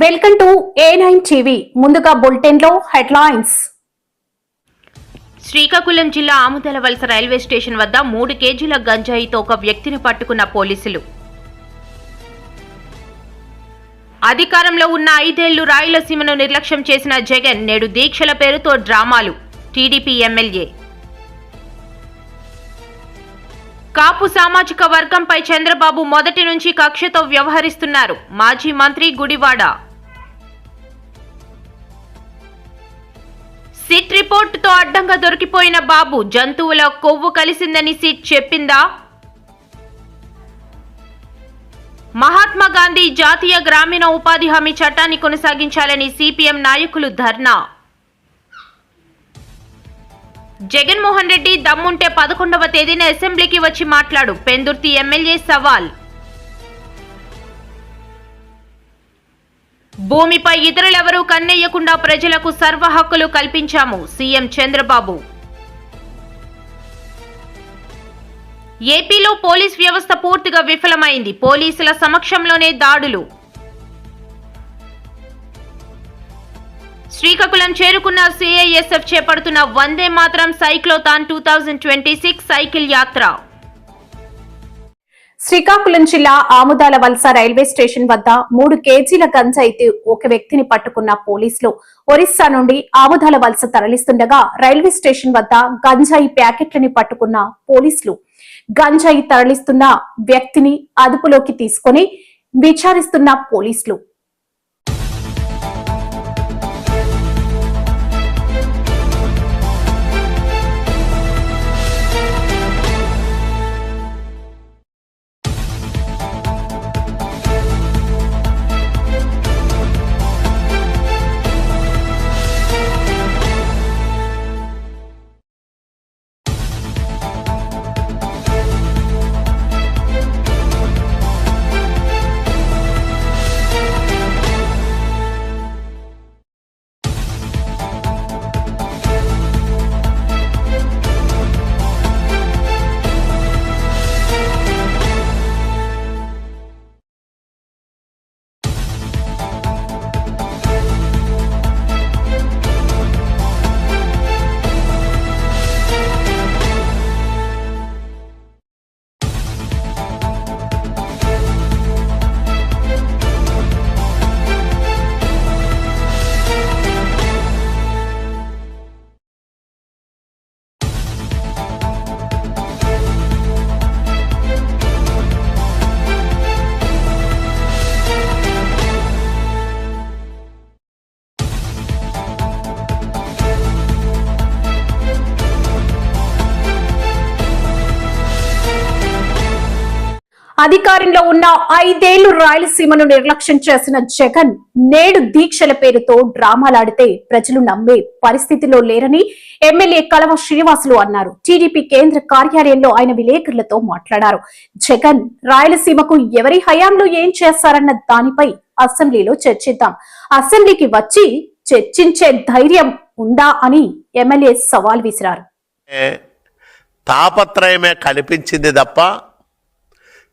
Welcome to A9 TV. ముందుగా bulletin లో headlines. Srikakulam జిల్లా ఆముదాలవలస రైల్వే స్టేషన్ వద్ద 3 కేజీల గంజాయితో ఒక వ్యక్తిని పట్టుకున్న పోలీసులు. అధికారంలో ఉన్న 5 ఏళ్లు రాయలసీమను నిర్లక్ష్యం చేసిన జగన్ నేడు దీక్షల పేరుతో డ్రామాలు. TDP MLA. కాపు సామాజిక వర్గంపై చంద్రబాబు మొదటి నుంచి కక్షతో వ్యవహరిస్తున్నారు. మాజీ మంత్రి గుడివాడ. సిట్ రిపోర్టుతో అడ్డంగా దొరికిపోయిన బాబు. జంతువుల కొవ్వు కలిసిందని సిట్ చెప్పిందా? మహాత్మా గాంధీ జాతీయ గ్రామీణ ఉపాధి హామీ చట్టాన్ని కొనసాగించాలని సిపిఎం నాయకులు ధర్నా. జగన్మోహన్ రెడ్డి దమ్ముంటే 11వ తేదీన అసెంబ్లీకి వచ్చి మాట్లాడు. పెందుర్తి ఎమ్మెల్యే సవాల్. భూమిపై ఇతరులెవరూ కన్నెయ్యకుండా ప్రజలకు సర్వ హక్కులు కల్పించాము. సీఎం చంద్రబాబు. ఏపీలో పోలీస్ వ్యవస్థ పూర్తిగా విఫలమైంది. పోలీసుల సమక్షంలోనే దాడులు. శ్రీకాకుళం చేరుకున్న సిఐఎస్ఎఫ్ చేపడుతున్న వందే మాతరం సైక్లోథాన్ 2026 సైకిల్ యాత్ర. శ్రీకాకుళం జిల్లా ఆముదాలవలస రైల్వే స్టేషన్ వద్ద 3 కేజీల గంజాయితో ఒక వ్యక్తిని పట్టుకున్న పోలీసులు ఒరిస్సా నుండి ఆముదాలవలస తరలిస్తుండగా రైల్వే స్టేషన్ వద్ద గంజాయి ప్యాకెట్లని పట్టుకున్న పోలీసులు గంజాయి తరలిస్తున్న వ్యక్తిని అదుపులోకి తీసుకుని విచారిస్తున్న పోలీసులు. అధికారంలో ఉన్న 5 ఏళ్లు రాయలసీమను నిర్లక్ష్యం చేసిన జగన్ నేడు దీక్షల పేరుతో డ్రామాలాడితే ప్రజలు నమ్మే పరిస్థితిలో లేరని ఎమ్మెల్యే కలవ శ్రీనివాసులు అన్నారు. టీడీపీ కేంద్ర కార్యాలయంలో ఆయన విలేకరులతో మాట్లాడారు. జగన్ రాయలసీమకు ఎవరి హయాంలో ఏం చేస్తారన్న దానిపై అసెంబ్లీలో చర్చిద్దాం. అసెంబ్లీకి వచ్చి చర్చించే ధైర్యం ఉందా అని ఎమ్మెల్యే సవాల్ విసిరారు. తాపత్రయమే కనిపించింది తప్ప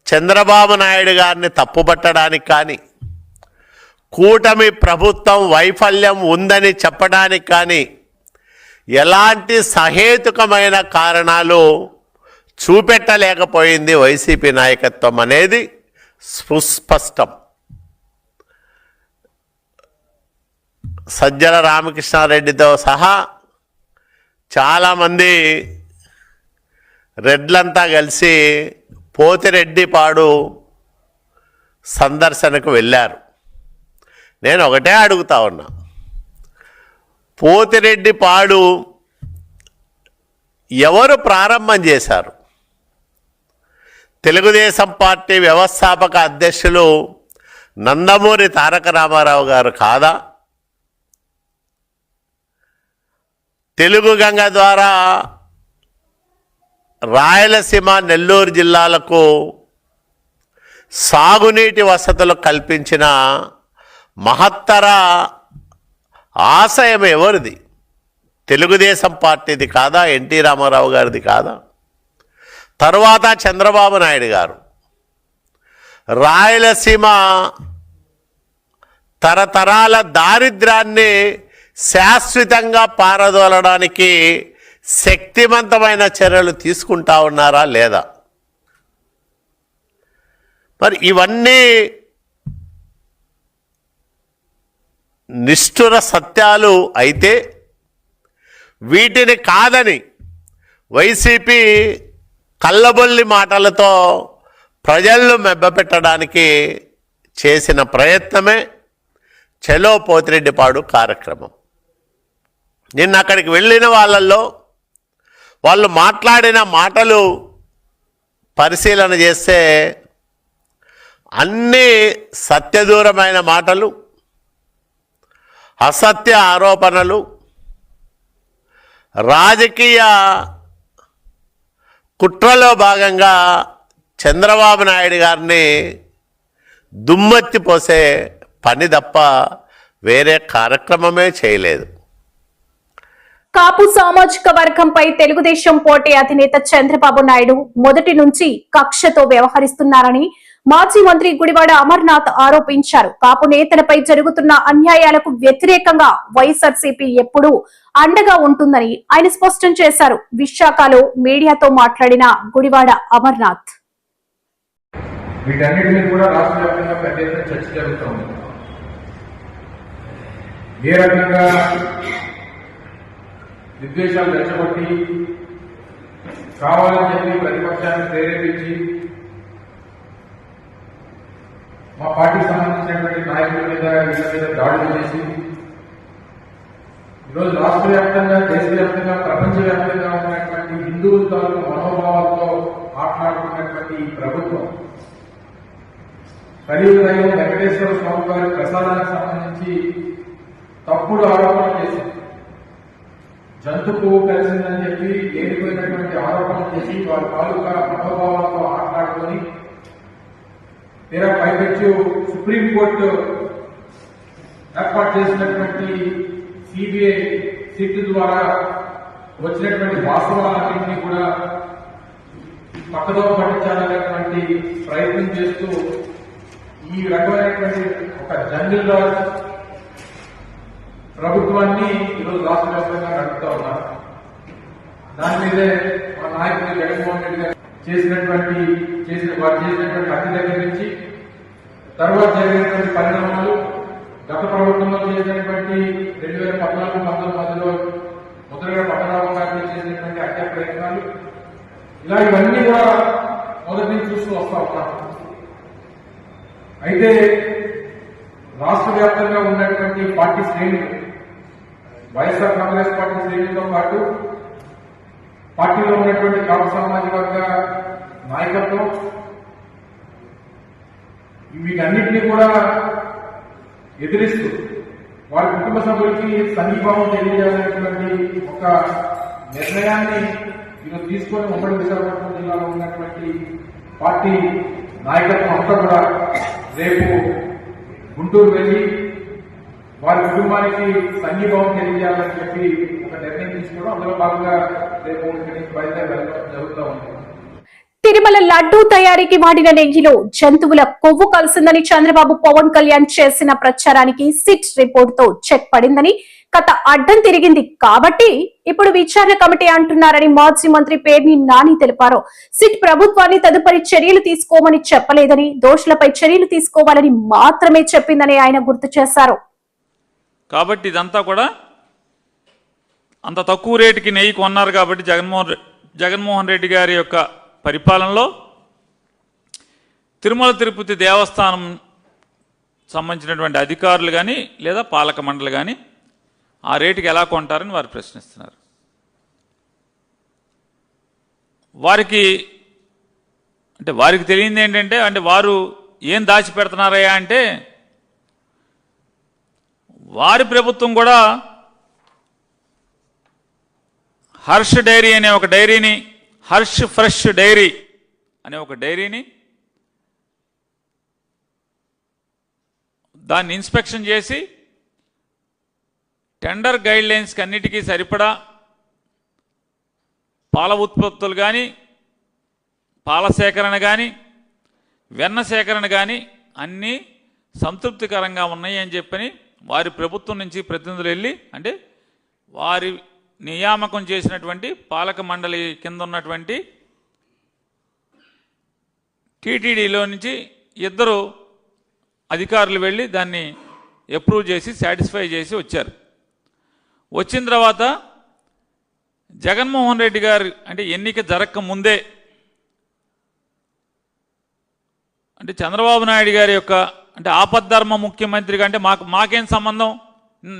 చంద్రబాబు నాయుడు గారిని తప్పుపట్టడానికి కానీ కూటమి ప్రభుత్వం వైఫల్యం ఉందని చెప్పడానికి కానీ ఎలాంటి సహేతుకమైన కారణాలు చూపెట్టలేకపోయింది వైసీపీ నాయకత్వం అనేది సుస్పష్టం. సజ్జల రామకృష్ణారెడ్డితో సహా చాలామంది రెడ్లంతా కలిసి పోతిరెడ్డిపాడు సందర్శనకు వెళ్ళారు. నేను ఒకటే అడుగుతా ఉన్నా, పోతిరెడ్డిపాడు ఎవరు ప్రారంభం చేశారు? తెలుగుదేశం పార్టీ వ్యవస్థాపక అధ్యక్షులు నందమూరి తారక రామారావు గారు కాదా? తెలుగు గంగ ద్వారా రాయలసీమ నెల్లూరు జిల్లాలకు సాగునీటి వసతులు కల్పించిన మహత్తర ఆశయం ఎవరిది? తెలుగుదేశం పార్టీది కాదా? ఎన్టీ రామారావు గారిది కాదా? తరువాత చంద్రబాబు నాయుడు గారు రాయలసీమ తరతరాల దారిద్ర్యాన్ని శాశ్వతంగా పారదోలడానికి శక్తివంతమైన చర్యలు తీసుకుంటా ఉన్నారా లేదా? మరి ఇవన్నీ నిష్ఠుర సత్యాలు అయితే వీటిని కాదని వైసీపీ కల్లబొల్లి మాటలతో ప్రజలను మెబ్బపెట్టడానికి చేసిన ప్రయత్నమే చలో పోతిరెడ్డిపాడు కార్యక్రమం. నిన్న అక్కడికి వెళ్ళిన వాళ్ళల్లో వాళ్ళు మాట్లాడిన మాటలు పరిశీలన చేస్తే అన్నీ సత్యదూరమైన మాటలు, అసత్య ఆరోపణలు, రాజకీయ కుట్రలో భాగంగా చంద్రబాబు నాయుడు గారిని దుమ్మెత్తిపోసే పని తప్ప వేరే కార్యక్రమమే చేయలేదు. కాపు సామాజిక వర్గంపై తెలుగుదేశం పార్టీ అధినేత చంద్రబాబు నాయుడు మొదటి నుంచి కక్షతో వ్యవహరిస్తున్నారని మాజీ మంత్రి గుడివాడ అమర్నాథ్ ఆరోపించారు. కాపు నేతలపై జరుగుతున్న అన్యాయాలకు వ్యతిరేకంగా వైఎస్ఆర్సీపీ ఎప్పుడూ అండగా ఉంటుందని ఆయన స్పష్టం చేశారు. విశాఖలో మీడియాతో మాట్లాడిన గుడివాడ అమర్నాథ్ వీటన్నిటిని కూడా రాష్ట్ర వ్యాప్తంగా పెద్ద ఎత్తున చర్చ జరుగుతోంది. ఏ రకంగా విద్వేషాలు రెచ్చగొట్టి కావాలని చెప్పి ప్రతిపక్షాన్ని ప్రేరేపించి మా పార్టీకి సంబంధించినటువంటి నాయకుల మీద వీళ్ళ మీద దాడులు చేసి ఈరోజు రాష్ట్ర వ్యాప్తంగా, దేశవ్యాప్తంగా, ప్రపంచవ్యాప్తంగా ఉన్నటువంటి హిందువుల తాలూకు మనోభావాలతో మాట్లాడుతున్నటువంటి ఈ ప్రభుత్వం కలియుగ దైవం వెంకటేశ్వర స్వామి వారి ప్రసాదానికి సంబంధించి తప్పుడు ఆరోపణలు చేసింది. జంతు పువ్వు కలిసిందని చెప్పి లేనిపోయినటువంటి ఆరోపణలు చేసి వారి తాలూకా మనోభావాలతో మాట్లాడుకొని తీరా పైపెచ్చు సుప్రీంకోర్టు ఏర్పాటు చేసినటువంటి సిబిఐ సిట్ ద్వారా వచ్చినటువంటి వాస్తవాలన్నింటినీ కూడా పక్కదో పట్టించాలనేటువంటి ప్రయత్నం చేస్తూ ఈ రకమైనటువంటి ఒక జంగిల్ రాజ్ ప్రభుత్వాన్ని ఈరోజు రాష్ట్ర వ్యాప్తంగా నడుపుతా ఉన్నారు. దాని మీదే మా నాయకుడు జగన్మోహన్ రెడ్డి గారు వారు చేసినటువంటి హత్య దగ్గర నుంచి తర్వాత జరిగినటువంటి పరిణామాలు, గత ప్రభుత్వంలో చేసినటువంటి 2014-19 మధ్యలో మొదలుగా పట్టరావు గారిని చేసినటువంటి హత్య ప్రయత్నాలు, ఇలా ఇవన్నీ కూడా మొదటి నుంచి చూస్తూ వస్తా ఉన్నాం. అయితే రాష్ట్ర వ్యాప్తంగా ఉన్నటువంటి పార్టీ శ్రేణులు, వైఎస్ఆర్ కాంగ్రెస్ పార్టీ శ్రేణులతో పాటు పార్టీలో ఉన్నటువంటి కాపు సామాజిక వర్గ నాయకత్వం వీటన్నిటినీ కూడా ఎదిరిస్తూ వారి కుటుంబ సభ్యులకి సంఘీభావం తెలియజేయాలనేటువంటి ఒక నిర్ణయాన్ని ఈరోజు తీసుకొని ఉమ్మడి విశాఖపట్నం జిల్లాలో ఉన్నటువంటి పార్టీ నాయకత్వం అంతా కూడా రేపు గుంటూరు వెళ్లి వారి కుటుంబానికి సంఘీభావం తెలియజేయాలని చెప్పి ఒక నిర్ణయం తీసుకోవడం, అందులో భాగంగా రేపు ఇక్కడి నుంచి బయలుదేరి వెళ్ళడం జరుగుతూ ఉంది. తిరుమల లడ్డూ తయారీకి వాడిన నెయ్యిలో జంతువుల కొవ్వు కలిసిందని చంద్రబాబు పవన్ కళ్యాణ్ చేసిన ప్రచారానికి సిట్ రిపోర్ట్ తో చెక్ పడిందని, కథ అడ్డం తిరిగింది కాబట్టి ఇప్పుడు విచారణ కమిటీ అంటున్నారని మాజీ మంత్రి పేర్ని నాని తెలిపారు. సిట్ ప్రభుత్వాన్ని తదుపరి చర్యలు తీసుకోమని చెప్పలేదని, దోషులపై చర్యలు తీసుకోవాలని మాత్రమే చెప్పిందని ఆయన గుర్తు చేశారు. కాబట్టి ఇదంతా కూడా అంత తక్కువ రేటుకి నెయ్యి కొన్నారు కాబట్టి జగన్మోహన్ రెడ్డి గారి యొక్క పరిపాలనలో తిరుమల తిరుపతి దేవస్థానం సంబంధించినటువంటి అధికారులు కానీ లేదా పాలక మండలి కానీ ఆ రేటుకి ఎలా కొంటారని వారు ప్రశ్నిస్తున్నారు. వారికి తెలియంది ఏంటంటే, వారు ఏం దాచిపెడుతున్నారయ్యా అంటే, వారి ప్రభుత్వం కూడా హర్ష్ డైరీ అనే ఒక డైరీని, హర్ష్ ఫ్రెష్ డైరీ అనే ఒక డైరీని దాన్ని ఇన్స్పెక్షన్ చేసి టెండర్ గైడ్ లైన్స్కి అన్నిటికీ సరిపడా పాల ఉత్పత్తులు కానీ, పాల సేకరణ కానీ, వెన్న సేకరణ కానీ అన్నీ సంతృప్తికరంగా ఉన్నాయి అని చెప్పని వారి ప్రభుత్వం నుంచి ప్రతినిధులు వెళ్ళి, అంటే వారి నియామకం చేసినటువంటి పాలక మండలి కింద ఉన్నటువంటి టీటీడీలో నుంచి ఇద్దరు అధికారులు వెళ్ళి దాన్ని అప్రూవ్ చేసి సాటిస్ఫై చేసి వచ్చారు. వచ్చిన తర్వాత జగన్మోహన్ రెడ్డి గారు అంటే ఎన్నిక జరగక ముందే అంటే చంద్రబాబు నాయుడు గారి యొక్క అంటే ఆపద్ధర్మ ముఖ్యమంత్రిగా అంటే మాకేం సంబంధం,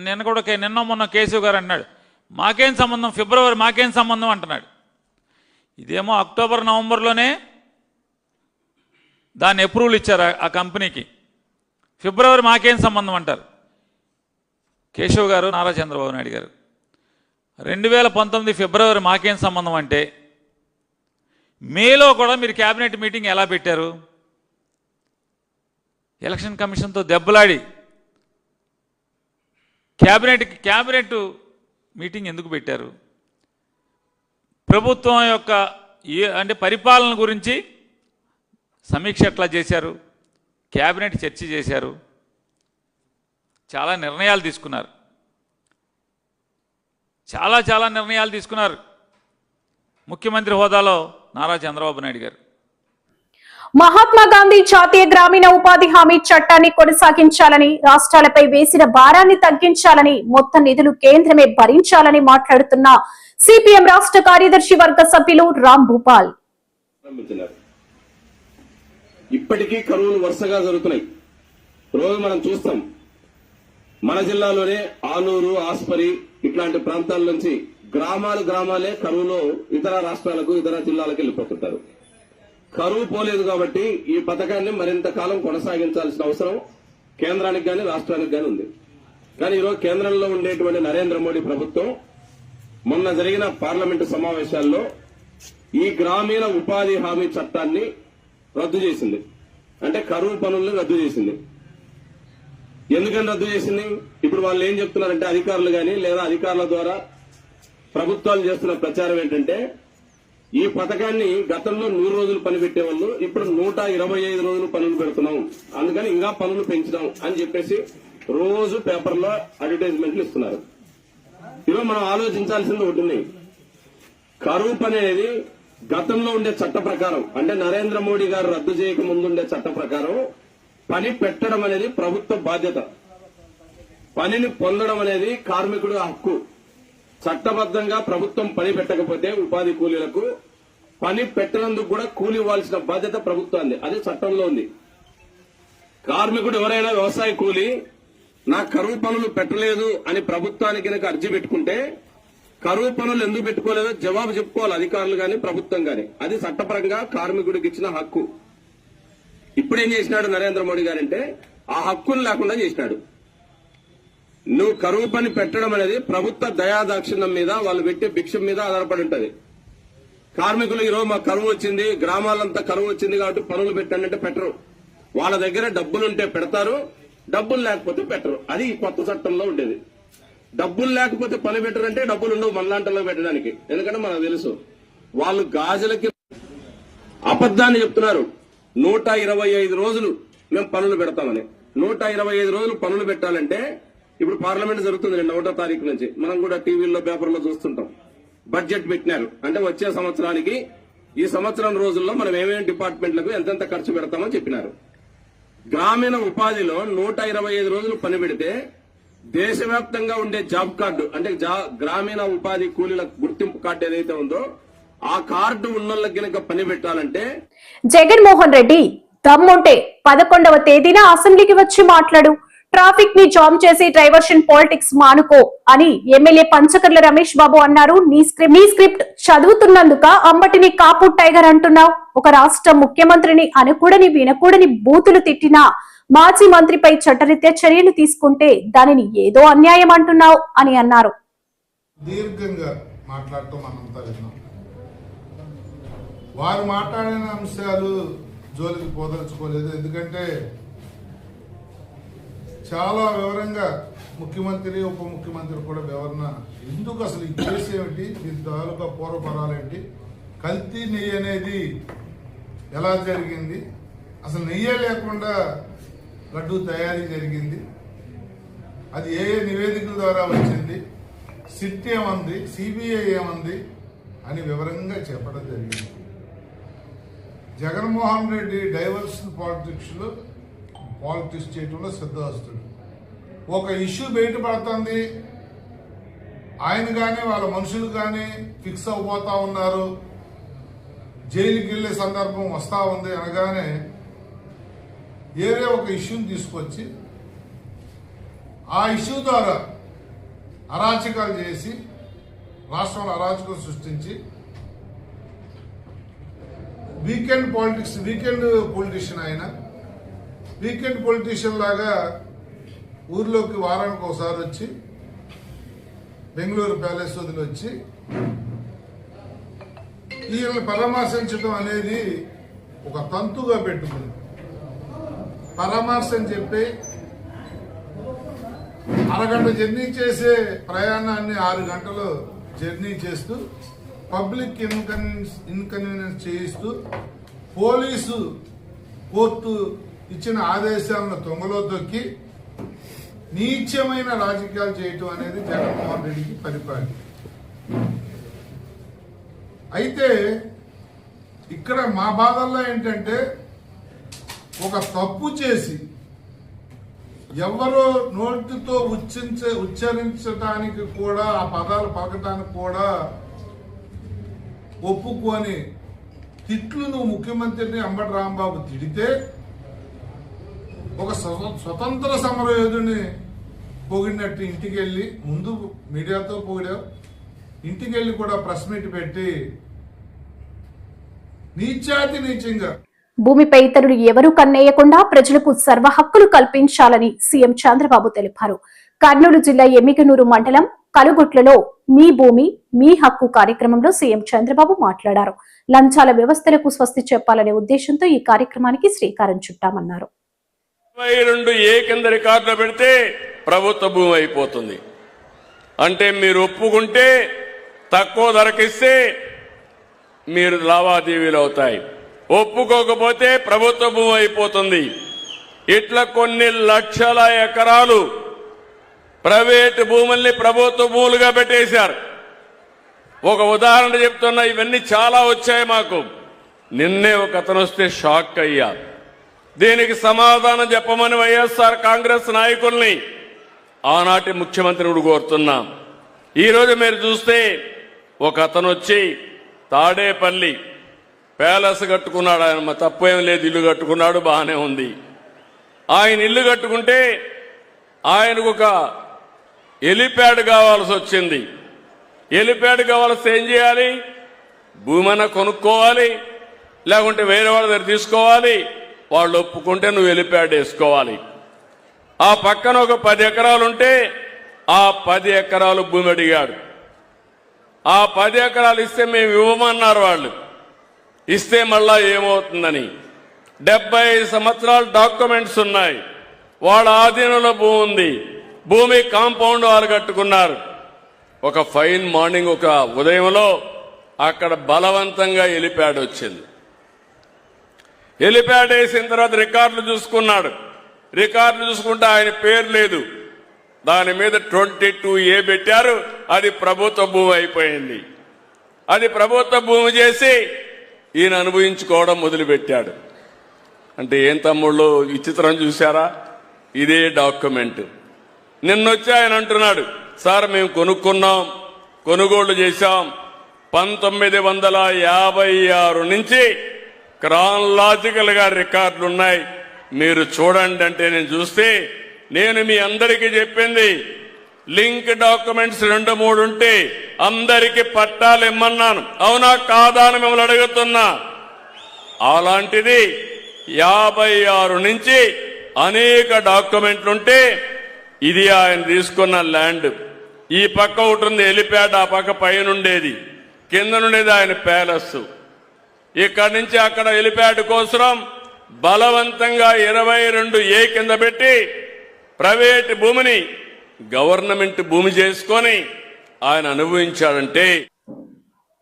నిన్న మొన్న కేశవ్ గారు అన్నాడు మాకేం సంబంధం, ఫిబ్రవరి మాకేం సంబంధం అంటున్నాడు. ఇదేమో అక్టోబర్ నవంబర్లోనే దాన్ని అప్రూవల్ ఇచ్చారు ఆ కంపెనీకి, ఫిబ్రవరి మాకేం సంబంధం అంటారు కేశవ్ గారు, నారా చంద్రబాబు నాయుడు గారు. 2019 ఫిబ్రవరి మాకేం సంబంధం అంటే మేలో కూడా మీరు క్యాబినెట్ మీటింగ్ ఎలా పెట్టారు? ఎలక్షన్ కమిషన్తో దెబ్బలాడి క్యాబినెట్ మీటింగ్ ఎందుకు పెట్టారు? ప్రభుత్వం యొక్క అంటే పరిపాలన గురించి సమీక్ష ఎట్లా చేశారు? క్యాబినెట్ చర్చ చేశారు, చాలా నిర్ణయాలు తీసుకున్నారు, చాలా నిర్ణయాలు తీసుకున్నారు ముఖ్యమంత్రి హోదాలో నారా చంద్రబాబు నాయుడు గారు. మహాత్మా గాంధీ జాతీయ గ్రామీణ ఉపాధి హామీ చట్టాన్ని కొనసాగించాలని, రాష్ట్రాలపై వేసిన భారాన్ని తగ్గించాలని, మొత్తం నిధులు కేంద్రమే భరించాలని మాట్లాడుతున్న సిపిఎం రాష్ట్ర కార్యదర్శి వర్గ సభ్యులు రామ్ భూపాల్. ఇప్పటికీ కరువులు వరుసగా జరుగుతున్నాయి. రోజు మనం చూస్తాం. మన జిల్లాలోనే ఆలూరు, ఆస్పరి ఇట్లాంటి ప్రాంతాల నుంచి గ్రామాలే కరువులో ఇతర రాష్ట్రాలకు, ఇతర జిల్లాలకు వెళ్ళిపోతుంటారు. కరువు పోలేదు కాబట్టి ఈ పథకాన్ని మరింత కాలం కొనసాగించాల్సిన అవసరం కేంద్రానికి గాని రాష్ట్రానికి గాని ఉంది. కానీ ఈరోజు కేంద్రంలో ఉండేటువంటి నరేంద్ర మోడీ ప్రభుత్వం మొన్న జరిగిన పార్లమెంటు సమావేశాల్లో ఈ గ్రామీణ ఉపాధి హామీ చట్టాన్ని రద్దు చేసింది. అంటే కరువు పనులను రద్దు చేసింది. ఎందుకని రద్దు చేసింది? ఇప్పుడు వాళ్ళు ఏం చెప్తున్నారంటే అధికారులు గాని లేదా అధికారుల ద్వారా ప్రభుత్వాలు చేస్తున్న ప్రచారం ఏంటంటే ఈ పథకాన్ని గతంలో 100 రోజులు పని పెట్టేవాళ్ళు ఇప్పుడు 125 రోజులు పనులు పెడుతున్నాం, అందుకని ఇంకా పనులు పెంచినాం అని చెప్పేసి రోజు పేపర్లో అడ్వర్టైజ్మెంట్లు ఇస్తున్నారు. ఇవో మనం ఆలోచించాల్సింది ఒకటి ఉంది. కరువు పని అనేది గతంలో ఉండే చట్ట ప్రకారం, అంటే నరేంద్ర మోడీ గారు రద్దు చేయక ముందుండే చట్ట ప్రకారం పని పెట్టడం అనేది ప్రభుత్వ బాధ్యత, పనిని పొందడం అనేది కార్మికుడు హక్కు. చట్టబద్ధంగా ప్రభుత్వం పని పెట్టకపోతే ఉపాధి కూలీలకు పని పెట్టనందుకు కూడా కూలీ ఇవ్వాల్సిన బాధ్యత ప్రభుత్వాన్ని, అది చట్టంలో ఉంది. కార్మికుడు ఎవరైనా వ్యవసాయ కూలీ నా కరువు పనులు పెట్టలేదు అని ప్రభుత్వానికి కనుక అర్జీ పెట్టుకుంటే కరువు పనులు ఎందుకు పెట్టుకోలేదో జవాబు చెప్పుకోవాలి అధికారులు గాని ప్రభుత్వం గాని. అది చట్టపరంగా కార్మికుడికి ఇచ్చిన హక్కు. ఇప్పుడేం చేసినాడు నరేంద్ర మోడీ గారంటే ఆ హక్కును లేకుండా చేసినాడు. నువ్వు కరువు పని పెట్టడం అనేది ప్రభుత్వ దయాదాక్షిణ్యం మీద, వాళ్ళు పెట్టే భిక్షం మీద ఆధారపడి ఉంటది. కార్మికులు ఈరోజు మాకు కరువు వచ్చింది, గ్రామాలంతా కరువు వచ్చింది కాబట్టి పనులు పెట్టండి అంటే పెట్టరు. వాళ్ళ దగ్గర డబ్బులుంటే పెడతారు, డబ్బులు లేకపోతే పెట్టరు. అది ఈ కొత్త చట్టంలో ఉండేది. డబ్బులు లేకపోతే పని పెట్టరంటే డబ్బులు ఉండవు మనలాంటలో పెట్టడానికి. ఎందుకంటే మనకు తెలుసు వాళ్ళు గాజులకి అబద్దాన్ని చెప్తున్నారు. 125 రోజులు మేము పనులు పెడతామని. 125 రోజులు పనులు పెట్టాలంటే ఇప్పుడు పార్లమెంట్ జరుగుతుంది 1వ తారీఖు నుంచి. మనం కూడా టీవీల్లో పేపర్లో చూస్తుంటాం. బడ్జెట్ పెట్టినారు అంటే వచ్చే సంవత్సరానికి ఈ సంవత్సరం రోజుల్లో మనం ఏమేమి డిపార్ట్మెంట్లకు ఎంతెంత ఖర్చు పెడతామని చెప్పినారు. గ్రామీణ ఉపాధిలో 125 రోజులు పని పెడితే దేశవ్యాప్తంగా ఉండే జాబ్ కార్డు అంటే గ్రామీణ ఉపాధి కూలీల గుర్తింపు కార్డు ఏదైతే ఉందో ఆ కార్డు ఉన్నోళ్ళకి గనక పని పెట్టాలంటే జగన్మోహన్ రెడ్డి దమ్ముంటే 11వ తేదీన అసెంబ్లీకి వచ్చి మాట్లాడు, ట్రాఫిక్ ని జామ్ చేసి డైవర్షన్ పాలిటిక్స్ మానుకో అని ఎమ్మెల్యే పంచకర్ల రమేష్ బాబు అన్నారు. నీ స్క్రిప్ట్ చదువుతున్నందుక అంబటిని కాపు టైగర్ అంటున్నావు. ఒక రాష్ట్ర ముఖ్యమంత్రిని అనకూడని వినకూడని బూతులు తిట్టినా మాజీ మంత్రిపై చట్టరీత్యా చర్యలు తీసుకుంటే దానిని ఏదో అన్యాయం అంటున్నావు అని అన్నారు. దీర్ఘంగా మాట్లాడుతూ మనంతా విన్నాం. వారు మాట్లాడిన అంశాలు జోలికి పోదలుచుకోలేదు. ఎందుకంటే చాలా వివరంగా ముఖ్యమంత్రి, ఉప ముఖ్యమంత్రి కూడా వివరణ ఎందుకు అసలు ఈ కేసు ఏమిటి, దీని తాలూకా పూర్వపరాలేంటి, కల్తీ నెయ్యి అనేది ఎలా జరిగింది, అసలు నెయ్యే లేకుండా లడ్డూ తయారీ జరిగింది, అది ఏ నివేదికల ద్వారా వచ్చింది, సిట్ ఏమంది, సిబిఐ ఏమంది అని వివరంగా చెప్పడం జరిగింది. జగన్మోహన్ రెడ్డి డైవర్షన్ పాలిటిక్స్ చేయడంలో సిద్ధహస్తుడు. ఒక ఇష్యూ బయటపడుతుంది, ఆయన కానీ వాళ్ళ మనుషులు కానీ ఫిక్స్ అయిపోతా ఉన్నారు, జైలుకి వెళ్లే సందర్భం వస్తా ఉంది అనగానే ఏరే ఒక ఇష్యూని తీసుకొచ్చి ఆ ఇష్యూ ద్వారా అరాచకాలు చేసి రాష్ట్రంలో అరాచకం సృష్టించి వీకెండ్ పొలిటీషియన్ లాగా ఊర్లోకి వారానికి ఒకసారి వచ్చి బెంగళూరు ప్యాలెస్ వదిలి వచ్చి వీళ్ళని పరామర్శించడం అనేది ఒక తంతుగా పెట్టుకుంది. పరామర్శ అని చెప్పి అరగంట జర్నీ చేసే ప్రయాణాన్ని 6 గంటలు జర్నీ చేస్తూ పబ్లిక్ ఇన్కన్వీనియన్స్ చేయిస్తూ పోలీసు కోర్టు ఇచ్చిన ఆదేశాలను తొంగలో తొక్కి నీచమైన రాజకీయాలు చేయటం అనేది జగన్మోహన్ రెడ్డికి పరిపాలన. అయితే ఇక్కడ మా బాధల్లో ఏంటంటే ఒక తప్పు చేసి ఎవరో నోటితో ఉచ్చరించడానికి కూడా ఆ పదాలు పలకటానికి కూడా ఒప్పుకొని తిట్లు నువ్వు ముఖ్యమంత్రిని అంబటి రాంబాబు తిడితే ఒక స్వతంత్ర సమరయోధుని పొగిడినట్టు ఇంటికి వెళ్ళి ముందు మీడియాతో పొగిడావు, ఇంటికి వెళ్ళి కూడా ప్రెస్ మీట్ పెట్టి నీచాతి నీచంగా భూమిపై ఇతరులు ఎవరూ కన్నేయకుండా ప్రజలకు సర్వ హక్కులు కల్పించాలని సీఎం చంద్రబాబు తెలిపారు. కర్నూలు జిల్లా ఎమ్మిగనూరు మండలం కలుగుట్లలో మీ భూమి మీ హక్కు కార్యక్రమంలో సీఎం చంద్రబాబు మాట్లాడారు. లంచాల వ్యవస్థలకు స్వస్తి చెప్పాలనే ఉద్దేశంతో ఈ కార్యక్రమానికి శ్రీకారం చుట్టామన్నారు. 22A కింద రికార్డులో పెడితే ప్రభుత్వ భూమి అయిపోతుంది. అంటే మీరు ఒప్పుకుంటే తక్కువ ధరకిస్తే మీరు లావాదేవీలు అవుతాయి, ఒప్పుకోకపోతే ప్రభుత్వ భూమి అయిపోతుంది. ఇట్లా కొన్ని లక్షల ఎకరాలు ప్రైవేటు భూముల్ని ప్రభుత్వ భూములుగా పెట్టేశారు. ఒక ఉదాహరణ చెప్తున్నా, ఇవన్నీ చాలా వచ్చాయి మాకు. నిన్నే ఒక అతను వస్తే షాక్ అయ్యా. దీనికి సమాధానం చెప్పమని వైఎస్ఆర్ కాంగ్రెస్ నాయకుల్ని ఆనాటి ముఖ్యమంత్రిని కోరుతున్నాం. ఈరోజు మీరు చూస్తే ఒక అతను వచ్చి తాడేపల్లి ప్యాలెస్ కట్టుకున్నాడు. ఆయన తప్పేం లేదు, ఇల్లు కట్టుకున్నాడు, బాగానే ఉంది. ఆయన ఇల్లు కట్టుకుంటే ఆయనకు ఒక హెలిప్యాడ్ కావాల్సి వచ్చింది. హెలిప్యాడ్ కావాల్సి ఏం చేయాలి? భూమన కొనుక్కోవాలి, లేకుంటే వేరే వాళ్ళ దగ్గర తీసుకోవాలి. వాళ్ళు ఒప్పుకుంటే నువ్వు హెలిప్యాడ్ వేసుకోవాలి. ఆ పక్కన ఒక 10 ఎకరాలుంటే ఆ 10 ఎకరాలు భూమి అడిగాడు. ఆ 10 ఎకరాలు ఇస్తే మేము ఇవ్వమన్నారు. వాళ్ళు ఇస్తే మళ్ళా ఏమవుతుందని 75 సంవత్సరాల డాక్యుమెంట్స్ ఉన్నాయి. వాళ్ళ ఆధీనంలో భూమి ఉంది. భూమి కాంపౌండ్ వాళ్ళు కట్టుకున్నారు. ఒక ఫైన్ మార్నింగ్, ఒక ఉదయంలో అక్కడ బలవంతంగా హెలిప్యాడ్ వచ్చింది. హెలిప్యాడ్ వేసిన తర్వాత రికార్డులు చూసుకున్నాడు. రికార్డులు చూసుకుంటే ఆయన పేరు లేదు, దాని మీద 22A పెట్టారు. అది ప్రభుత్వ భూమి అయిపోయింది. అది ప్రభుత్వ భూమి చేసి ఈయన అనుభవించుకోవడం మొదలుపెట్టాడు. అంటే ఏం తమ్ముళ్ళు విచిత్రం చూశారా? ఇదే డాక్యుమెంట్. నిన్నొచ్చి ఆయన అంటున్నాడు, సార్ మేము కొనుక్కున్నాం, కొనుగోళ్లు చేశాం, 1956 నుంచి క్రానలాజికల్ గా రికార్డులున్నాయి, మీరు చూడండి అంటే నేను చూస్తే, నేను మీ అందరికీ చెప్పింది లింక్ డాక్యుమెంట్స్ 2-3 ఉంటే అందరికీ పట్టాలు ఇమ్మన్నాను. అవునా కాదా అని మిమ్మల్ని అడుగుతున్నా. అలాంటిది 56 నుంచి అనేక డాక్యుమెంట్లుంటే ఇది ఆయన తీసుకున్న ల్యాండ్. ఈ పక్క ఒకటి ఉంది హెలిప్యాడ్, ఆ పక్క పైన ఉండేది, కింద నుండేది ఆయన ప్యాలెస్. ఇక్కడి నుంచి అక్కడ హెలిప్యాడ్ కోసం బలవంతంగా 22A కింద పెట్టి ప్రైవేట్ భూమిని గవర్నమెంట్ భూమి చేసుకొని ఆయన అనుభవించాడంటే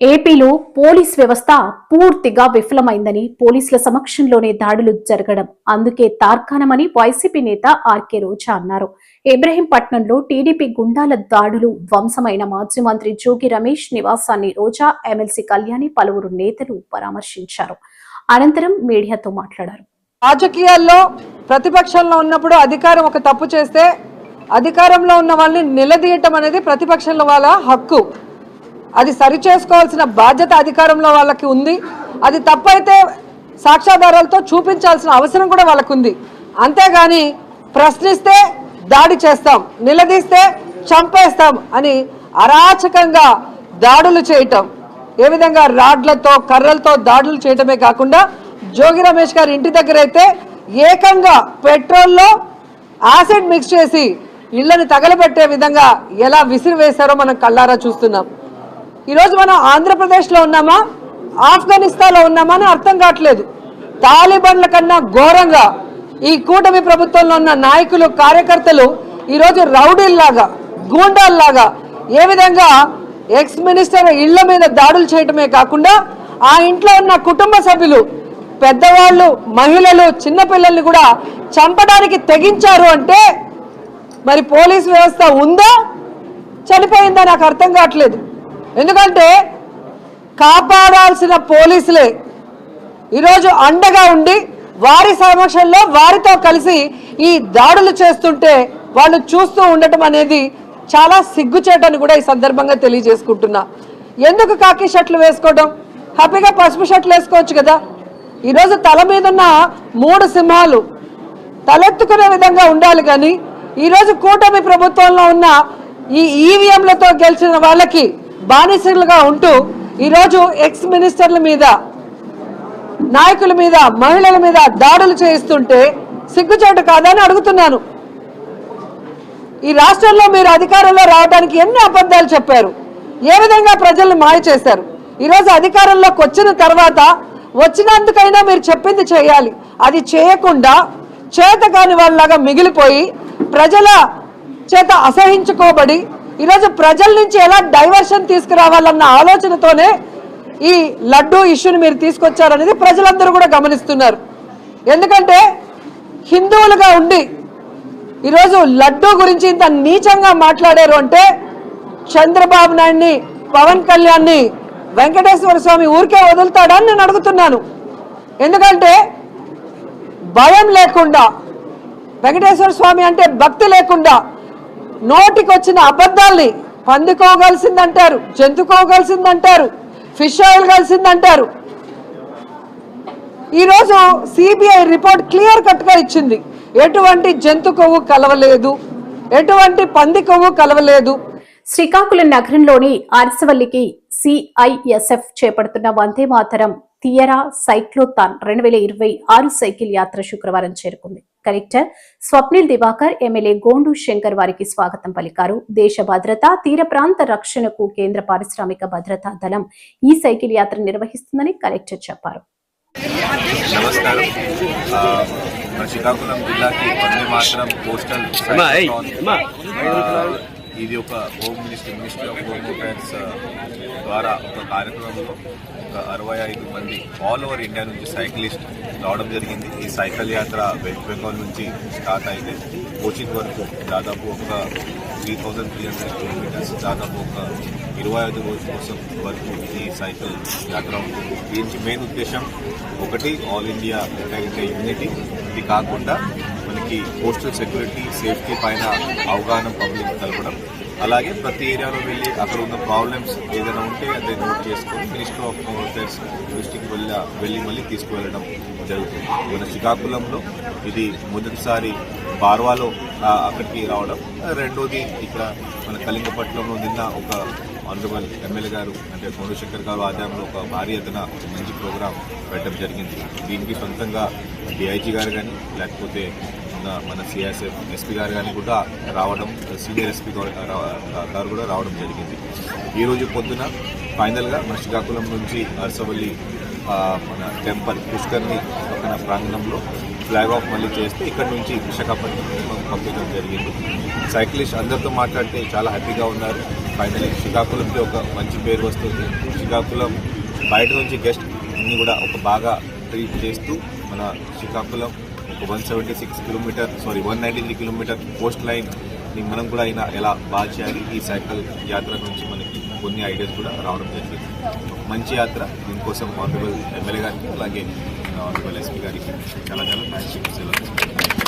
ఏపీలో పోలీస్ వ్యవస్థ పూర్తిగా విఫలమైందని పోలీసుల సమక్షంలోనే దాడులు జరగడం అందుకే తార్కాణమని వైసీపీ నేత ఆర్కే రోజా అన్నారు. ఇబ్రహీంపట్నంలో టీడీపీ గుండాల దాడులు ధ్వంసమైన మాజీ మంత్రి జోగి రమేష్ నివాసాన్ని రోజా, ఎమ్మెల్సీ కళ్యాణి, పలువురు నేతలు పరామర్శించారు. అనంతరం మీడియాతో మాట్లాడారు. రాజకీయాల్లో ప్రతిపక్షంలో ఉన్నప్పుడు అధికారం ఒక తప్పు చేస్తే అధికారంలో ఉన్న వాళ్ళని నిలదీయటం అనేది ప్రతిపక్షంలో వాళ్ళ హక్కు. అది సరిచేసుకోవాల్సిన బాధ్యత అధికారంలో వాళ్ళకి ఉంది. అది తప్పైతే సాక్ష్యాధారాలతో చూపించాల్సిన అవసరం కూడా వాళ్ళకు ఉంది. అంతేగాని ప్రశ్నిస్తే దాడి చేస్తాం, నిలదీస్తే చంపేస్తాం అని అరాచకంగా దాడులు చేయటం, ఏ విధంగా రాడ్లతో కర్రలతో దాడులు చేయటమే కాకుండా జోగి రమేష్ గారి ఇంటి దగ్గర అయితే ఏకంగా పెట్రోల్లో యాసిడ్ మిక్స్ చేసి ఇళ్లను తగలబెట్టే విధంగా ఎలా విసిరివేశారో మనం కళ్ళారా చూస్తున్నాం. ఈరోజు మనం ఆంధ్రప్రదేశ్లో ఉన్నామా, ఆఫ్ఘనిస్తాన్లో ఉన్నామా అని అర్థం కావట్లేదు. తాలిబాన్ల కన్నా ఘోరంగా ఈ కూటమి ప్రభుత్వంలో ఉన్న నాయకులు, కార్యకర్తలు ఈరోజు రౌడీల్లాగా, గూండాల్లాగా ఏ విధంగా ఎక్స్ మినిస్టర్ ఇళ్ల మీద దాడులు చేయటమే కాకుండా ఆ ఇంట్లో ఉన్న కుటుంబ సభ్యులు, పెద్దవాళ్ళు, మహిళలు, చిన్నపిల్లల్ని కూడా చంపడానికి తెగించారు అంటే మరి పోలీస్ వ్యవస్థ ఉందా, చనిపోయిందా నాకు అర్థం కావట్లేదు. ఎందుకంటే కాపాడాల్సిన పోలీసులే ఈరోజు అండగా ఉండి వారి సమక్షంలో వారితో కలిసి ఈ దాడులు చేస్తుంటే వాళ్ళు చూస్తూ ఉండటం అనేది చాలా సిగ్గుచేటని కూడా ఈ సందర్భంగా తెలియజేసుకుంటున్నా. ఎందుకు కాకి షర్ట్లు వేసుకోవడం, హ్యాపీగా పసుపు షర్ట్లు వేసుకోవచ్చు కదా. ఈరోజు తల మీద ఉన్న 3 సింహాలు తలెత్తుకునే విధంగా ఉండాలి. కానీ ఈరోజు కూటమి ప్రభుత్వంలో ఉన్న ఈ ఈవీఎంలతో గెలిచిన వాళ్ళకి బానిసలుగా ఉంటూ ఈరోజు ఎక్స్ మినిస్టర్ల మీద, నాయకుల మీద, మహిళల మీద దాడులు చేయిస్తుంటే సిగ్గుచేటు కాదని అడుగుతున్నాను. ఈ రాష్ట్రంలో మీరు అధికారంలో రావడానికి ఎన్ని అబద్ధాలు చెప్పారు, ఏ విధంగా ప్రజల్ని మాయ చేశారు. ఈరోజు అధికారంలోకి వచ్చిన తర్వాత వచ్చినందుకైనా మీరు చెప్పింది చేయాలి. అది చేయకుండా చేతకాని వాళ్ళలాగా మిగిలిపోయి ప్రజల చేత అసహించుకోబడి ఈరోజు ప్రజల నుంచి ఎలా డైవర్షన్ తీసుకురావాలన్న ఆలోచనతోనే ఈ లడ్డూ ఇష్యూని మీరు తీసుకొచ్చారనేది ప్రజలందరూ కూడా గమనిస్తున్నారు. ఎందుకంటే హిందువులుగా ఉండి ఈరోజు లడ్డూ గురించి ఇంత నీచంగా మాట్లాడారు అంటే చంద్రబాబు నాయుడిని, పవన్ కళ్యాణ్ని, వెంకటేశ్వర స్వామి ఊరికే వదులుతాడా అని నేను అడుగుతున్నాను. ఎందుకంటే భయం లేకుండా, వెంకటేశ్వర స్వామి అంటే భక్తి లేకుండా నోటికి వచ్చిన అబద్ధాల్ని పందికోగలిసిందంటారు, జంతుకోగలిసిందంటారు, ఫిష్ ఆయిల్ కలిసిందంటారు. ఈరోజు సిబిఐ రిపోర్ట్ క్లియర్ కట్గా ఇచ్చింది. ఎటువంటి జంతు కొవ్వు కలవలేదు, ఎటువంటి పంది కొవ్వు కలవలేదు. శ్రీకాకుళం నగరంలోని అరసవల్లికి సిఐఎస్ఎఫ్ చేపడుతున్న వందే మాతరం తియరా సైక్లోథాన్ 2026 సైకిల్ యాత్ర శుక్రవారం చేరుకుంది. కలెక్టర్ స్వప్నిల్ దివాకర్, ఎమ్మెల్యే గోండు శంకర్ వారికి స్వాగతం పలికారు. దేశ భద్రత, తీర ప్రాంత రక్షణకు కేంద్ర పారిశ్రామిక భద్రతా దళం ఈ సైకిల్ యాత్ర నిర్వహిస్తుందని కలెక్టర్ చెప్పారు. నమస్కారం. శ్రీకాకుళం జిల్లాకి వందే మాతరం పోస్టల్ ఇది ఒక మినిస్ట్రీ ఆఫ్ హోమ్ అఫైర్స్ ద్వారా ఒక కార్యక్రమంలో ఒక 65 మంది ఆల్ ఓవర్ ఇండియా నుంచి సైక్లిస్ట్ రావడం జరిగింది. ఈ సైకిల్ యాత్ర వెస్ట్ బెంగాల్ నుంచి స్టార్ట్ అయితే కోచిన్ వరకు దాదాపు ఒక 3300 కిలోమీటర్స్, దాదాపు ఒక 25 రోజుల కోసం వరకు ఈ సైకిల్ యాత్ర ఉంటుంది. దీనికి మెయిన్ ఉద్దేశం ఒకటి, ఆల్ ఇండియా యూనిటీ. ఇది కాకుండా మనకి పోస్టల్ సెక్యూరిటీ, సేఫ్టీ పైన అవగాహన పబ్లిక్ కలపడం, అలాగే ప్రతి ఏరియాలో వెళ్ళి అక్కడ ఉన్న ప్రాబ్లమ్స్ ఏదైనా ఉంటే అదే నోట్ చేసుకొని మినిస్టర్ ఆఫ్ హోమ్ అఫైర్స్ దృష్టికి వెళ్ళి మళ్ళీ తీసుకువెళ్ళడం జరుగుతుంది. మన శ్రీకాకుళంలో ఇది మొదటిసారి బార్వాలో అక్కడికి రావడం, రెండోది ఇక్కడ మన కళింగపట్నంలో నిన్న ఒక ఆనరబుల్ ఎమ్మెల్యే గారు అంటే గోండు శంకర్ గారు ఆధ్వర్యంలో ఒక భారీ ఎత్తున మంచి ప్రోగ్రాం పెట్టడం జరిగింది. దీనికి సొంతంగా డిఐజీ గారు కానీ లేకపోతే మన సిఐఎస్ఎఫ్ ఎస్పీ గారు కానీ కూడా రావడం, సీనియర్ ఎస్పీ గారు కూడా రావడం జరిగింది. ఈరోజు పొద్దున ఫైనల్గా మన శ్రీకాకుళం నుంచి అరసవల్లి మన టెంపుల్ పుష్కర్ని పక్కన ప్రాంగణంలో ఫ్లాగ్ ఆఫ్ మళ్ళీ చేస్తే ఇక్కడ నుంచి విశాఖపట్నం పంపించడం జరిగింది. సైక్లిస్ట్ అందరితో మాట్లాడితే చాలా హ్యాపీగా ఉన్నారు. ఫైనలీ శ్రీకాకుళంకి ఒక మంచి పేరు వస్తుంది. శ్రీకాకుళం బయట నుంచి గెస్ట్ ని కూడా ఒక బాగా ట్రీట్ చేస్తూ మన శ్రీకాకుళం ఒక 193 కిలోమీటర్ కోస్ట్ లైన్ ని మనం కూడా అయినా ఎలా బాగా చేయాలి, ఈ సైకిల్ యాత్ర నుంచి మనకి కొన్ని ఐడియాస్ కూడా రావడం జరిగింది. మంచి యాత్ర, దీనికోసం ఆనరబుల్ ఎమ్మెల్యే గారికి అలాగే ఆనరబుల్ ఎస్పీ గారికి చాలా థ్యాంక్స్.